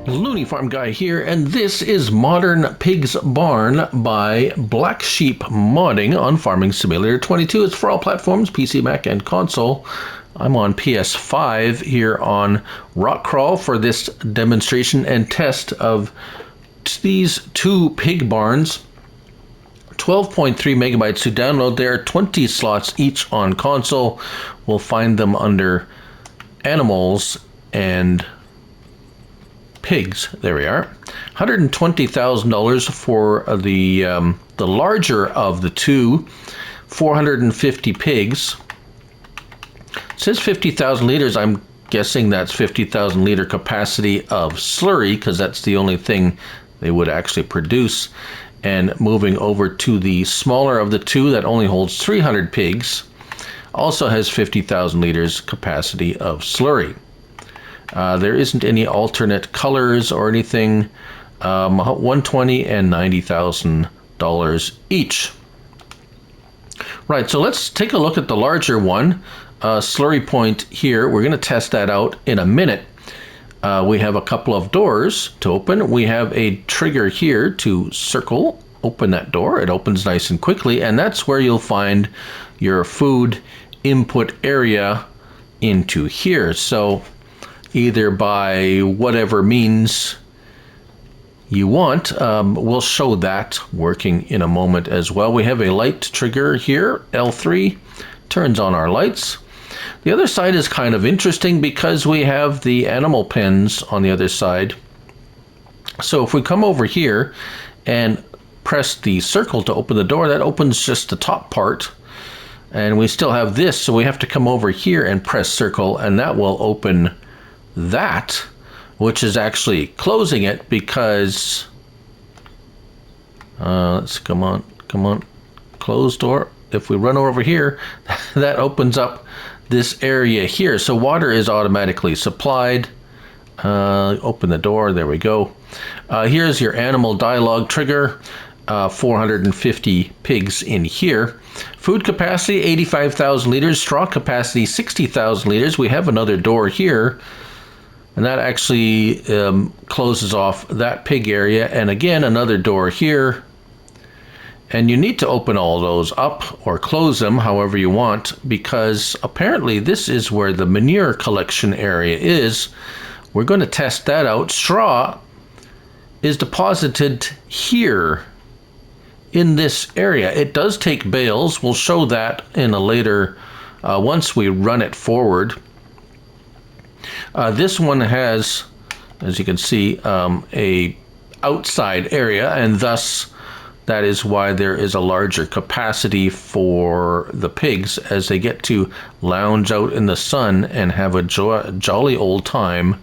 Looney Farm Guy here, and this is Modern Pig's Barn by BlackSheep Modding on Farming Simulator 22. It's for all platforms, PC, Mac, and console. I'm on PS5 here on Rockcrawl for this demonstration and test of these two pig barns. 12.3 megabytes to download. There are 20 slots each on console. We'll find them under Animals and Pigs. There we are. $120,000 for the larger of the two. 450 pigs. It says 50,000 liters. I'm guessing that's 50,000 liter capacity of slurry because that's the only thing they would actually produce. And moving over to the smaller of the two that only holds 300 pigs, also has 50,000 liters capacity of slurry. There isn't any alternate colors or anything. $120,000 and $90,000 each. Right, so let's take a look at the larger one. Slurry point here. We're going to test that out in a minute. We have a couple of doors to open. We have a trigger here to circle, open that door. It opens nice and quickly, and that's where you'll find your food input area into here. So either by whatever means you want, we'll show that working in a moment as well. We have a light trigger here, L3, turns on our lights. The other side is kind of interesting because we have the animal pens on the other side. So if we come over here and press the circle to open the door, that opens just the top part. And we still have this, so we have to come over here and press circle, and that will open that, which is actually closing it because let's come on, close door. If we run over here, that opens up this area here, so water is automatically supplied. Open the door, there we go. Here's your animal dialogue trigger. 450 pigs in here. Food capacity 85,000 liters, straw capacity 60,000 liters. We have another door here, and that actually closes off that pig area, and again another door here. And you need to open all those up or close them however you want, because apparently this is where the manure collection area is. We're going to test that out. Straw is deposited here in this area. It does take bales. We'll show that in a later, once we run it forward. This one has, as you can see, a outside area, and thus that is why there is a larger capacity for the pigs as they get to lounge out in the sun and have a jolly old time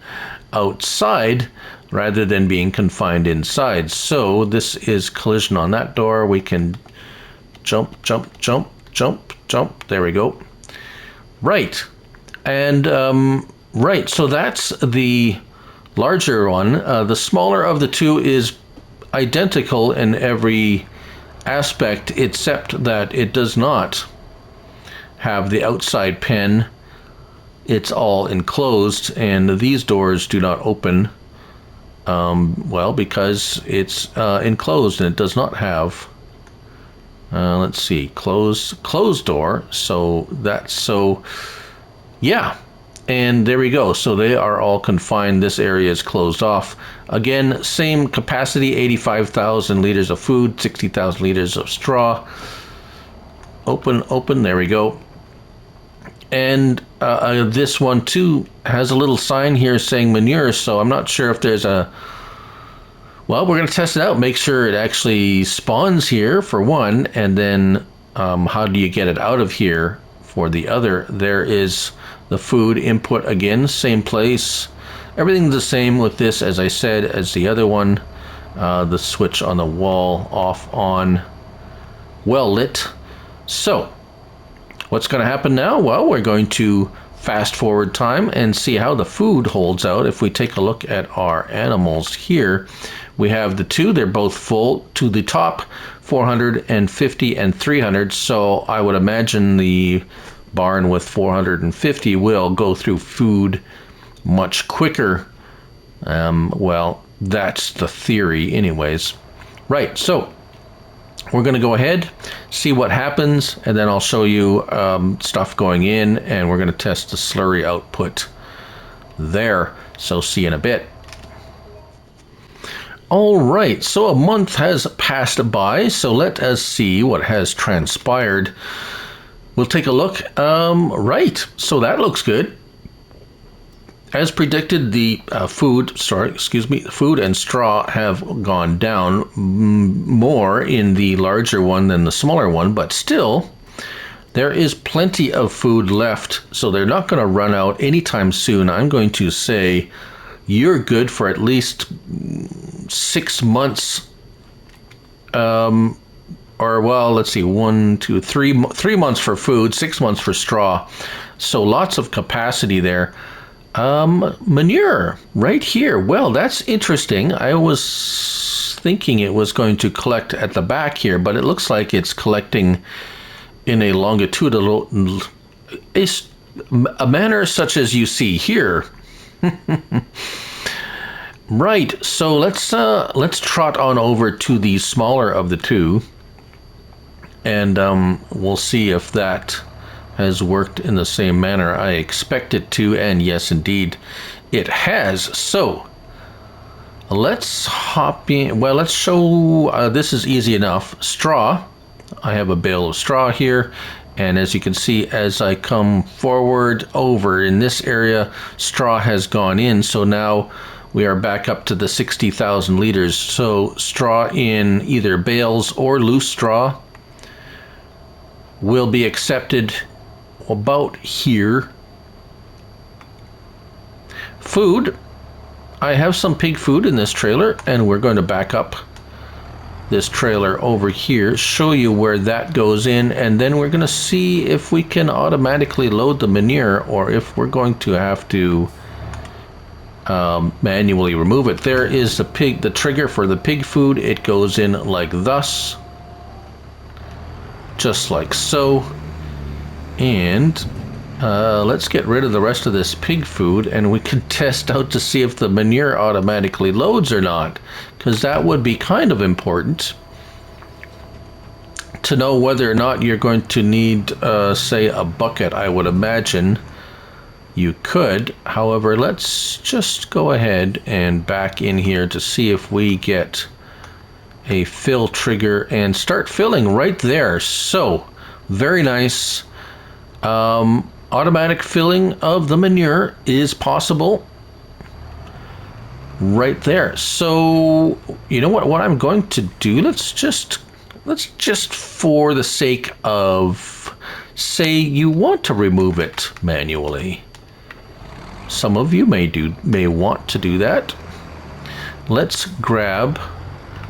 outside rather than being confined inside. So this is collision on that door. We can jump. There we go. Right. And right, so that's the larger one. The smaller of the two is identical in every aspect except that it does not have the outside pen. It's all enclosed, and these doors do not open, well, because it's enclosed and it does not have, let's see, closed door. So that's, so yeah. And there we go. So they are all confined. This area is closed off. Again, same capacity, 85,000 liters of food, 60,000 liters of straw. Open, there we go. And this one too has a little sign here saying manure, so I'm not sure if there's a, well, we're going to test it out, make sure it actually spawns here for one, and then how do you get it out of here for the other. There is the food input again, same place. Everything's the same with this, as I said, as the other one. The switch on the wall, off, on, well lit. So what's going to happen now? Well, we're going to fast forward time and see how the food holds out. If we take a look at our animals here, we have the two, they're both full to the top, 450 and 300. So I would imagine the barn with 450 will go through food much quicker Well, that's the theory anyways. Right, so we're going to go ahead, see what happens, and then I'll show you stuff going in, and we're going to test the slurry output there. So see you in a bit. All right, so a month has passed by, so let us see what has transpired. We'll take a look. Right, so that looks good. As predicted, the food and straw have gone down more in the larger one than the smaller one, but still, there is plenty of food left, so they're not going to run out anytime soon. I'm going to say you're good for at least 6 months, or well, let's see, 1, 2, 3 months for food, 6 months for straw. So lots of capacity there. Manure right here. Well, that's interesting. I was thinking it was going to collect at the back here, but it looks like it's collecting in a longitudinal, a manner such as you see here. Right. So let's trot on over to the smaller of the two, and we'll see if that has worked in the same manner I expect it to, and yes, indeed, it has. So let's hop in. Well, let's show, this is easy enough. Straw. I have a bale of straw here, and as you can see, as I come forward over in this area, straw has gone in, so now we are back up to the 60,000 liters. So straw in either bales or loose straw will be accepted about here. Food. I have some pig food in this trailer, and we're going to back up this trailer over here, show you where that goes in, and then we're going to see if we can automatically load the manure or if we're going to have to manually remove it. There is the trigger for the pig food. It goes in like thus, just like so. And let's get rid of the rest of this pig food, and we can test out to see if the manure automatically loads or not, because that would be kind of important to know whether or not you're going to need, say, a bucket. I would imagine you could. However, let's just go ahead and back in here to see if we get a fill trigger and start filling right there. So, very nice. Automatic filling of the manure is possible right there. So, you know what I'm going to do? Let's just for the sake of, say you want to remove it manually. Some of you may want to do that. Let's grab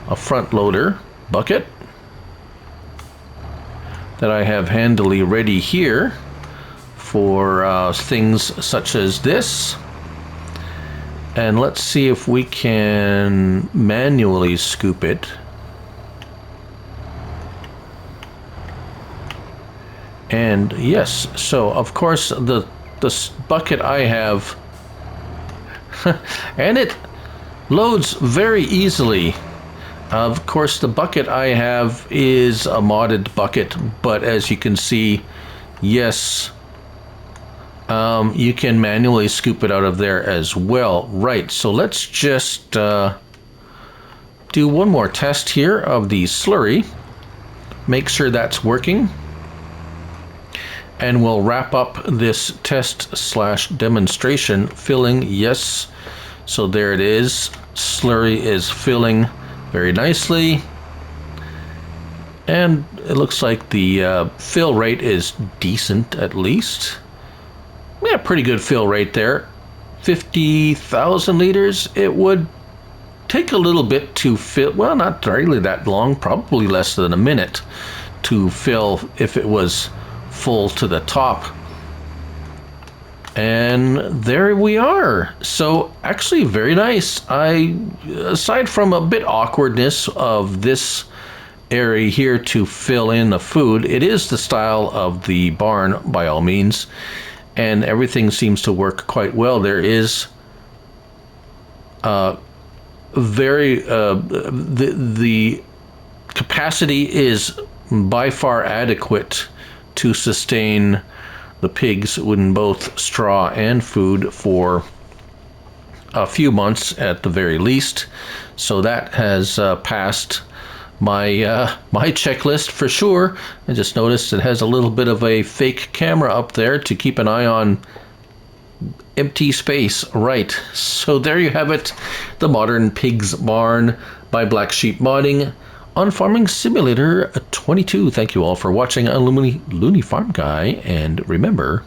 a front loader bucket that I have handily ready here for things such as this. And let's see if we can manually scoop it. And yes, so of course the bucket I have, and it loads very easily. Of course, the bucket I have is a modded bucket, but as you can see, yes, you can manually scoop it out of there as well. Right, so let's just do one more test here of the slurry. Make sure that's working. And we'll wrap up this test/demonstration filling. Yes, so there it is. Slurry is filling very nicely. And it looks like the fill rate is decent, at least. Yeah, pretty good fill rate there. 50,000 liters. It would take a little bit to fill. Well, not really that long, probably less than a minute to fill if it was full to the top. And there we are. So actually very nice. Aside from a bit awkwardness of this area here to fill in the food, it is the style of the barn by all means, and everything seems to work quite well. There is very the capacity is by far adequate to sustain the pigs in both straw and food for a few months at the very least. So that has passed my my checklist for sure. I just noticed it has a little bit of a fake camera up there to keep an eye on empty space. Right, so there you have it, the Modern Pigs Barn by BlackSheep Modding on Farming Simulator 22. Thank you all for watching. I'm Looney Farm Guy, and remember,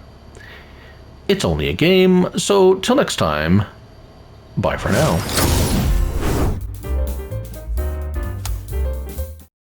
it's only a game, so till next time, bye for now.